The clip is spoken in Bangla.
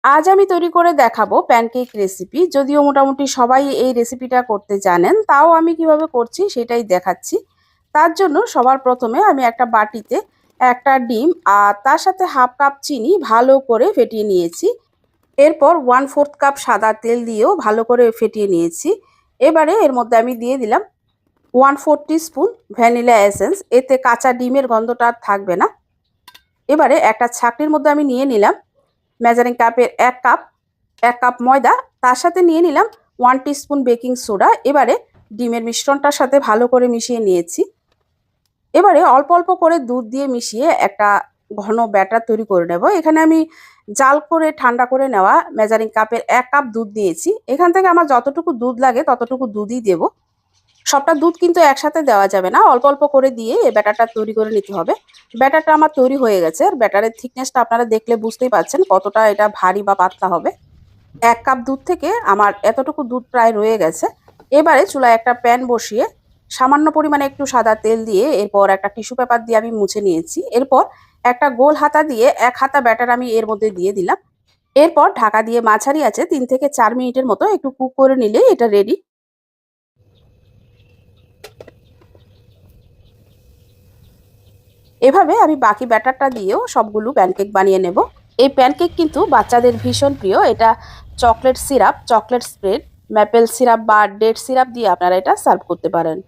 আজ আমি তৈরি করে দেখাবো প্যানকেক রেসিপি। যদিও মোটামুটি সবাই এই রেসিপিটা করতে জানেন, তাও আমি কিভাবে করছি সেটাই দেখাচ্ছি। তার জন্য সবার প্রথমে আমি একটা বাটিতে একটা ডিম আর তার সাথে হাফ কাপ চিনি ভালো করে ফেটিয়ে নিয়েছি। এরপর 1/4 কাপ সাদা তেল দিয়েও ভালো করে ফেটিয়ে নিয়েছি। এবারে এর মধ্যে আমি দিয়ে দিলাম 1/4 টিস্পুন ভ্যানিলা এসেন্স। এতে কাঁচা ডিমের গন্ধটা আর থাকবে না। এবারে একটা ছাঁকনির মধ্যে আমি নিয়ে নিলাম মেজারিং কাপের 1 কাপ ময়দা, তার সাথে নিয়ে নিলাম 1 টিস্পুন বেকিং সোডা। এবারে ডিমের মিশ্রণটার সাথে ভালো করে মিশিয়ে নিয়েছি। এবারে অল্প অল্প করে দুধ দিয়ে মিশিয়ে একটা ঘন ব্যাটার তৈরি করে নেব। এখানে আমি জাল করে ঠান্ডা করে নেওয়া মেজারিং কাপের 1 কাপ দুধ দিয়েছি। এখান থেকে আমার যতটুকু দুধ লাগে ততটুকু দুধই দেব। সবটা দুধ কিন্তু একসাথে দেওয়া যাবে না, অল্প অল্প করে দিয়ে এই ব্যাটারটা তৈরি করে নিতে হবে। ব্যাটারটা আমার তৈরি হয়ে গেছে। আর ব্যাটারের থিকনেসটা আপনারা দেখলে বুঝতেই পারছেন কতটা এটা ভারী বা পাতলা হবে। 1 কাপ দুধ থেকে আমার এতটুকু দুধ প্রায় রয়ে গেছে। এবারে চুলায় একটা প্যান বসিয়ে সামান্য পরিমাণে একটু সাদা তেল দিয়ে এরপর একটা টিস্যু পেপার দিয়ে আমি মুছে নিয়েছি। এরপর একটা গোল হাতা দিয়ে 1 হাতা ব্যাটার আমি এর মধ্যে দিয়ে দিলাম। এরপর ঢাকা দিয়ে মাঝারি আছে 3 থেকে 4 মিনিটের মতো একটু কুক করে নিলে এটা রেডি। এভাবে আমি বাকি ব্যাটারটা দিয়েও সবগুলো প্যানকেক বানিয়ে নেব। এই প্যানকেক কিন্তু বাচ্চাদের ভীষণ প্রিয়। এটা chocolate syrup, chocolate spread, maple syrup বা ডেট সিরাপ দিয়ে আপনারা এটা সার্ভ করতে পারেন।